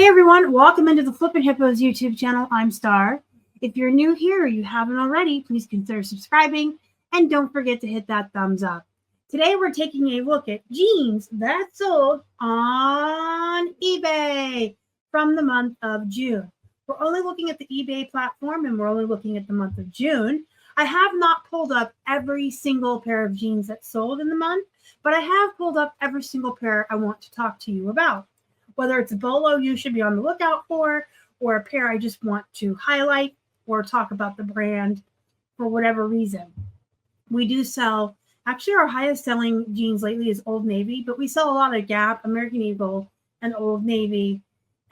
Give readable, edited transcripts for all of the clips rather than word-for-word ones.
everyone, welcome into the Flippin' Hippos YouTube channel. I'm Star. If you're new here or you haven't already, please consider subscribing and don't forget to hit that thumbs up. Today we're taking a look at jeans that sold on eBay from the month of June. We're only looking at the eBay platform and we're only looking at the month of June. I have not pulled up every single pair of jeans that sold in the month, but I have pulled up every single pair I want to talk to you about. Whether it's a bolo you should be on the lookout for, or a pair I just want to highlight or talk about the brand for whatever reason. We do sell, actually our highest selling jeans lately is Old Navy, but we sell a lot of Gap, American Eagle, and Old Navy.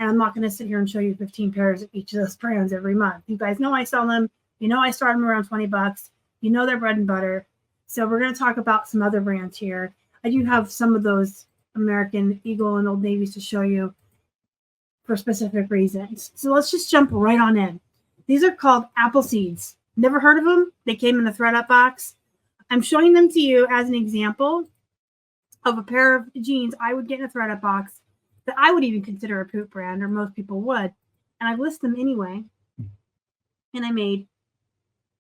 And I'm not going to sit here and show you 15 pairs of each of those brands every month. You guys know I sell them. You know I start them around 20 bucks. You know they're bread and butter. So we're going to talk about some other brands here. I do have some of those American Eagle and Old Navies to show you for specific reasons. So let's just jump right on in. These are called apple seeds. Never heard of them? They came in a thread-up box. I'm showing them to you as an example of a pair of jeans I would get in a thread-up box that I would even consider a poop brand, or most people would. And I list them anyway. And I made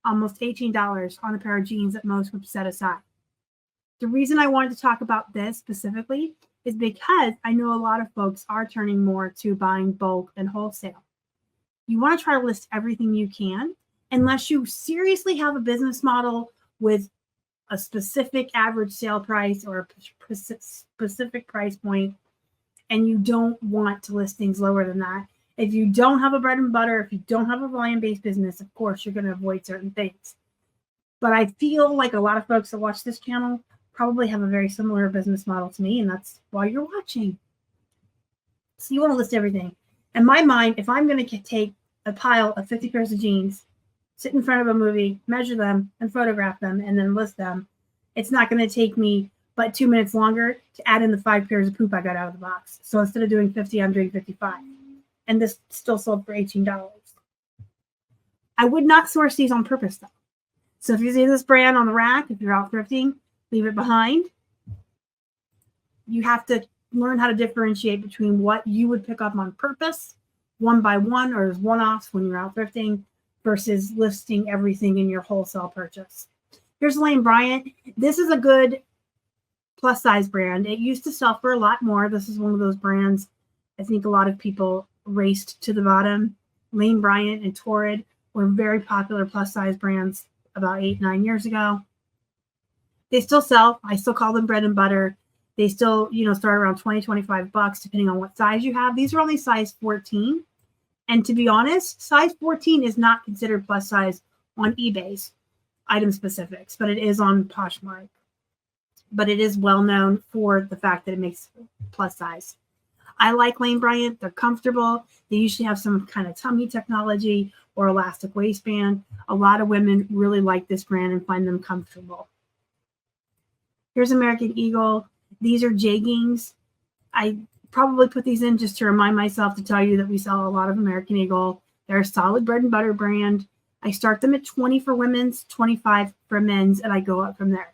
almost $18 on a pair of jeans that most would set aside. The reason I wanted to talk about this specifically is because I know a lot of folks are turning more to buying bulk and wholesale. You want to try to list everything you can, unless you seriously have a business model with a specific average sale price or a specific price point, and you don't want to list things lower than that. If you don't have a bread and butter, if you don't have a volume-based business, of course, you're going to avoid certain things. But I feel like a lot of folks that watch this channel probably have a very similar business model to me, and that's why you're watching. So you want to list everything. In my mind, if I'm going to take a pile of 50 pairs of jeans, sit in front of a movie, measure them, and photograph them, and then list them, it's not going to take me but 2 minutes longer to add in the 5 pairs of poop I got out of the box. So instead of doing 50, I'm doing 55. And this still sold for $18. I would not source these on purpose, though. So if you see this brand on the rack, if you're out thrifting, leave it behind. You have to learn how to differentiate between what you would pick up on purpose, one by one, or as one-offs when you're out thrifting, versus listing everything in your wholesale purchase. Here's Lane Bryant. This is a good plus size brand. It used to sell for a lot more. This is one of those brands I think a lot of people raced to the bottom. Lane Bryant and Torrid were very popular plus size brands about 8-9 years ago. They still sell. I still call them bread and butter. They still, start around 20, 25 bucks, depending on what size you have. These are only size 14. And to be honest, size 14 is not considered plus size on eBay's item specifics, but it is on Poshmark. But it is well known for the fact that it makes plus size. I like Lane Bryant. They're comfortable. They usually have some kind of tummy technology or elastic waistband. A lot of women really like this brand and find them comfortable. Here's American Eagle. These are jeggings. I probably put these in just to remind myself to tell you that we sell a lot of American Eagle. They're a solid bread and butter brand. I start them at 20 for women's, 25 for men's, and I go up from there.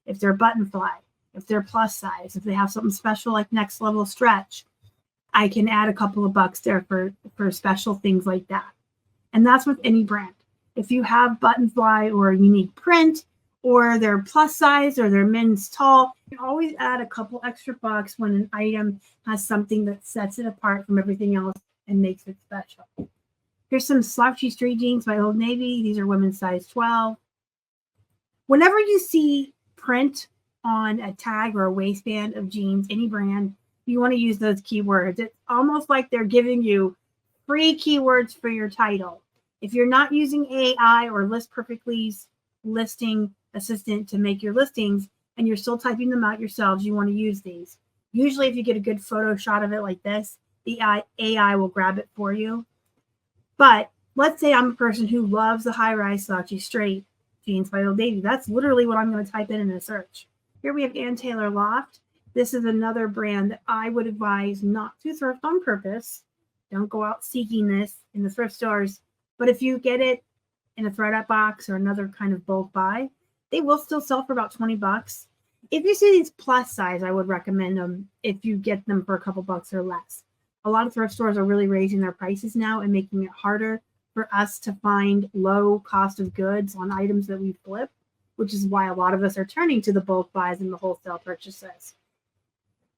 If they're button fly, if they're plus size, if they have something special like next level stretch, I can add a couple of bucks there for special things like that. And that's with any brand. If you have button fly or a unique print, or they're plus size, or they're men's tall, you can always add a couple extra bucks when an item has something that sets it apart from everything else and makes it special. Here's some slouchy street jeans by Old Navy. These are women's size 12. Whenever you see print on a tag or a waistband of jeans, any brand, you want to use those keywords. It's almost like they're giving you free keywords for your title. If you're not using AI or List Perfectly's listing assistant to make your listings and you're still typing them out yourselves, you want to use these. Usually if you get a good photo shot of it like this, the AI will grab it for you. But let's say I'm a person who loves the high-rise slouchy straight jeans by Old Navy. That's literally what I'm going to type in a search. Here we have Ann Taylor Loft. This is another brand that I would advise not to thrift on purpose. Don't go out seeking this in the thrift stores. But if you get it in a thread-up box or another kind of bulk buy, they will still sell for about 20 bucks. If you see these plus size, I would recommend them if you get them for a couple bucks or less. A lot of thrift stores are really raising their prices now and making it harder for us to find low cost of goods on items that we flip, which is why a lot of us are turning to the bulk buys and the wholesale purchases.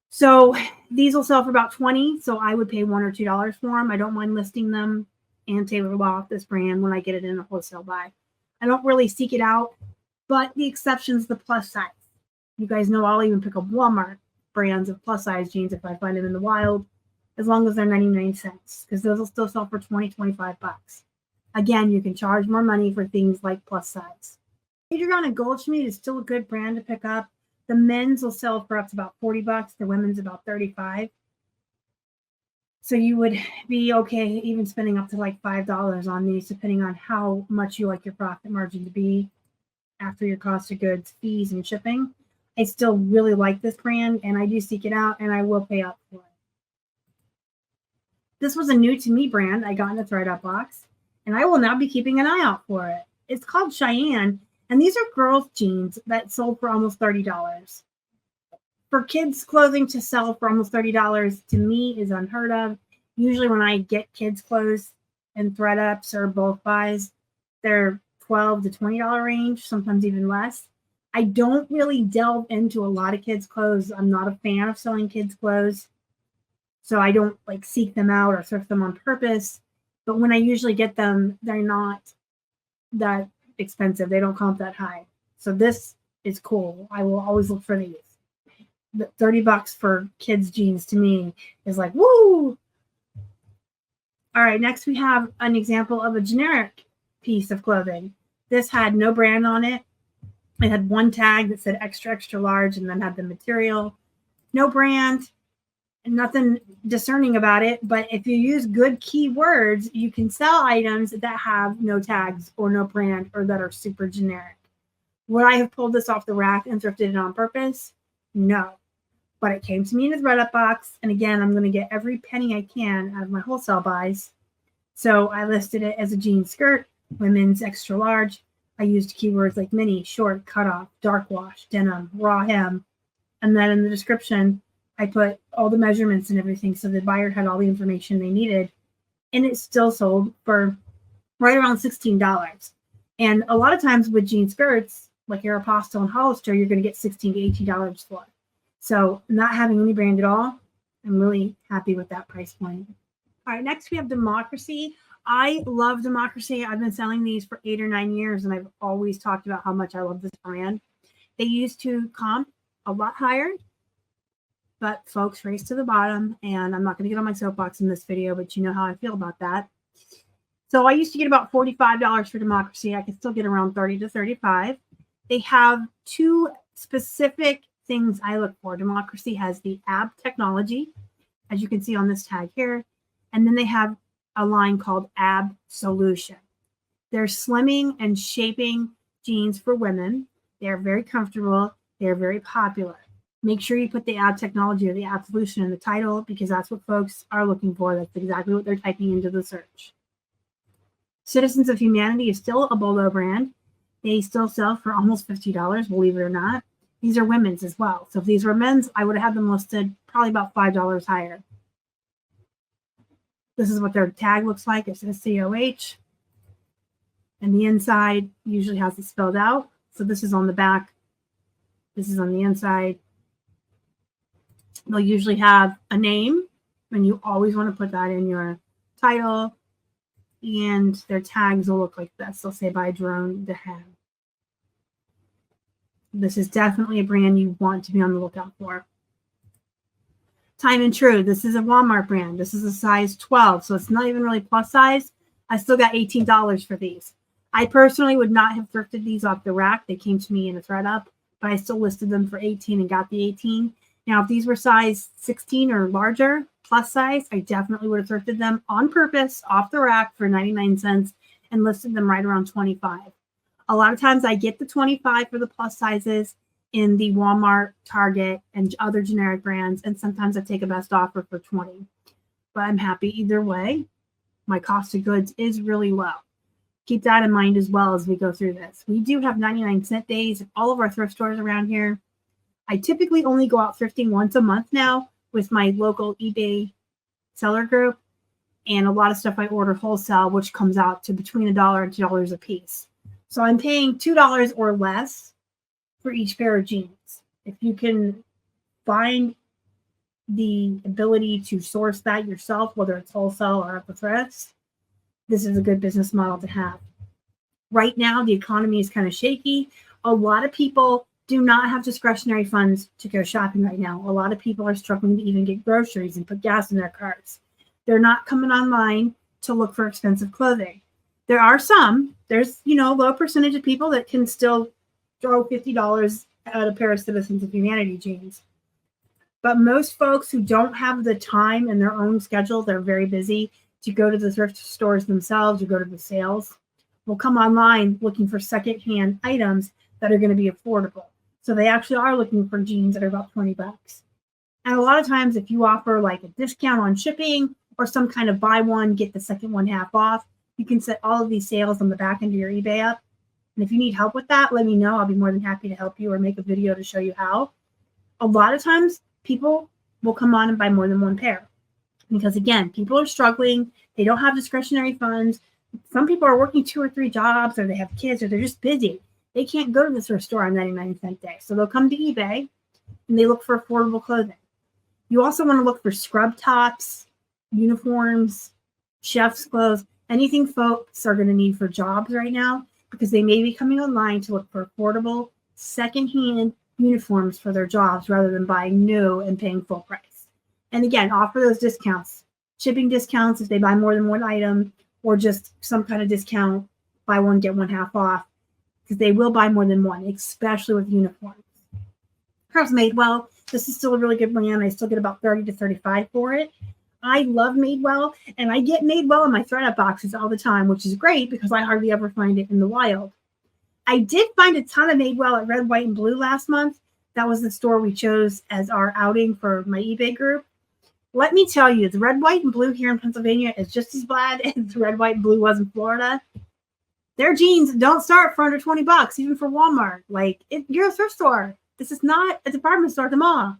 So these will sell for about $20. So I would pay $1 or $2 for them. I don't mind listing them and Taylor Loft, this brand, when I get it in a wholesale buy. I don't really seek it out, but the exception is the plus size. You guys know I'll even pick up Walmart brands of plus size jeans if I find them in the wild, as long as they're 99 cents, because those will still sell for 20, 25 bucks. Again, you can charge more money for things like plus size. Adriana Goldschmidt is still a good brand to pick up. The men's will sell for up to about 40 bucks. The women's about 35. So you would be okay even spending up to like $5 on these, depending on how much you like your profit margin to be after your cost of goods, fees, and shipping. I still really like this brand, and I do seek it out, and I will pay up for it. This was a new to me brand I got in a ThredUp box, and I will now be keeping an eye out for it. It's called Cheyenne, and these are girls' jeans that sold for almost $30. For kids' clothing to sell for almost $30 to me is unheard of. Usually when I get kids' clothes in ThredUps or bulk buys, they're $12 to $20 range, sometimes even less. I don't really delve into a lot of kids' clothes. I'm not a fan of selling kids' clothes, so I don't like seek them out or thrift them on purpose. But when I usually get them, they're not that expensive. They don't come up that high. So this is cool. I will always look for these. The 30 bucks for kids' jeans to me is like, woo! All right, next we have an example of a generic piece of clothing. This had no brand on it. It had one tag that said extra, extra large, and then had the material. No brand, nothing discerning about it. But if you use good keywords, you can sell items that have no tags or no brand or that are super generic. Would I have pulled this off the rack and thrifted it on purpose? No. But it came to me in a ThredUp box. And again, I'm going to get every penny I can out of my wholesale buys. So I listed it as a jean skirt, women's extra large. I used keywords like mini, short, cutoff, dark wash, denim, raw hem. And then in the description, I put all the measurements and everything so the buyer had all the information they needed. And it still sold for right around $16. And a lot of times with jean skirts, like Aeropostale and Hollister, you're going to get $16 to $18 for. So not having any brand at all, I'm really happy with that price point. All right, next we have Democracy. I love Democracy. I've been selling these for 8 or 9 years, and I've always talked about how much I love this brand. They used to comp a lot higher, but folks raced to the bottom, and I'm not going to get on my soapbox in this video, but you know how I feel about that. So I used to get about $45 for Democracy. I can still get around $30 to $35. They have two specific things I look for. Democracy has the ab technology, as you can see on this tag here, and then they have a line called Ab Solution. They're slimming and shaping jeans for women. They are very comfortable. They are very popular. Make sure you put the Ab Technology or the Ab Solution in the title because that's what folks are looking for. That's exactly what they're typing into the search. Citizens of Humanity is still a Bolo brand. They still sell for almost $50, believe it or not. These are women's as well. So if these were men's, I would have had them listed probably about $5 higher. This is what their tag looks like. It says COH. And the inside usually has it spelled out. So this is on the back. This is on the inside. They'll usually have a name, and you always want to put that in your title. And their tags will look like this. They'll say by Jerome DeHaan. This is definitely a brand you want to be on the lookout for. Time and True. This is a Walmart brand. This is a size 12, so it's not even really plus size. I still got $18 for these. I personally would not have thrifted these off the rack. They came to me in a ThredUp, but I still listed them for 18 and got the 18. Now, if these were size 16 or larger, plus size, I definitely would have thrifted them on purpose off the rack for 99 cents and listed them right around 25. A lot of times I get the 25 for the plus sizes in the Walmart, Target, and other generic brands, and sometimes I take a best offer for 20. But I'm happy either way. My cost of goods is really low. Keep that in mind as well as we go through this. We do have 99-cent days at all of our thrift stores around here. I typically only go out thrifting once a month now with my local eBay seller group. And a lot of stuff I order wholesale, which comes out to between $1 and $2 a piece. So I'm paying $2 or less for each pair of jeans. If you can find the ability to source that yourself, whether it's wholesale or at the thrifts, this is a good business model to have. Right now, the economy is kind of shaky. A lot of people do not have discretionary funds to go shopping right now. A lot of people are struggling to even get groceries and put gas in their cars. They're not coming online to look for expensive clothing. There are some. There's, low percentage of people that can still throw $50 at a pair of Citizens of Humanity jeans. But most folks who don't have the time in their own schedule, they're very busy, to go to the thrift stores themselves or go to the sales, will come online looking for secondhand items that are going to be affordable. So they actually are looking for jeans that are about $20. And a lot of times if you offer like a discount on shipping or some kind of buy one, get the second one half off, you can set all of these sales on the back end of your eBay up. And if you need help with that, let me know. I'll be more than happy to help you or make a video to show you how. A lot of times people will come on and buy more than one pair because, again, people are struggling. They don't have discretionary funds. Some people are working 2 or 3 jobs, or they have kids, or they're just busy. They can't go to the thrift store on 99-cent day. So they'll come to eBay and they look for affordable clothing. You also want to look for scrub tops, uniforms, chef's clothes, anything folks are going to need for jobs right now, because they may be coming online to look for affordable secondhand uniforms for their jobs rather than buying new and paying full price. And again, offer those discounts, shipping discounts if they buy more than one item, or just some kind of discount, buy one, get one half off, because they will buy more than one, especially with uniforms. Perhaps Madewell, this is still a really good brand. I still get about 30 to 35 for it. I love Madewell, and I get Madewell in my thread-up boxes all the time, which is great because I hardly ever find it in the wild. I did find a ton of Madewell at Red, White, and Blue last month. That was the store we chose as our outing for my eBay group. Let me tell you, the Red, White, and Blue here in Pennsylvania is just as bad as the Red, White, and Blue was in Florida. Their jeans don't start for under $20, even for Walmart. You're a thrift store. This is not a department store at the mall.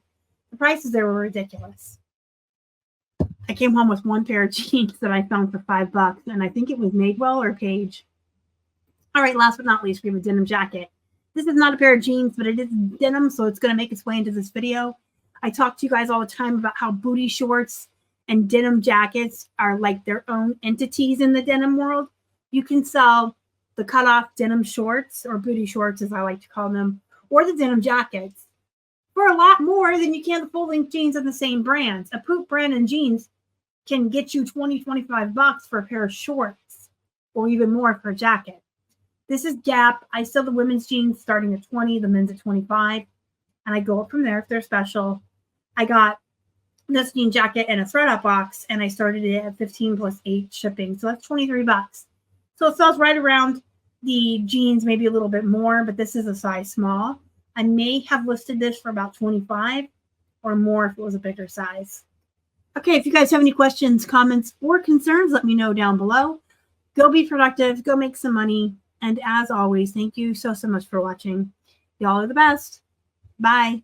The prices there were ridiculous. I came home with one pair of jeans that I found for $5, and I think it was Madewell or Page. All right, last but not least, we have a denim jacket. This is not a pair of jeans, but it is denim, so it's going to make its way into this video. I talk to you guys all the time about how booty shorts and denim jackets are like their own entities in the denim world. You can sell the cutoff denim shorts, or booty shorts as I like to call them, or the denim jackets for a lot more than you can the full-length jeans of the same brands. A Poop brand and jeans can get you $20, $25 for a pair of shorts, or even more for a jacket. This is Gap. I sell the women's jeans starting at $20, the men's at $25, and I go up from there if they're special. I got this jean jacket in a thread-up box, and I started it at $15 plus 8 shipping, so that's $23. So it sells right around the jeans, maybe a little bit more, but this is a size small. I may have listed this for about $25 or more if it was a bigger size. Okay, if you guys have any questions, comments, or concerns, let me know down below. Go be productive, go make some money, and as always, thank you so much for watching. Y'all are the best. Bye.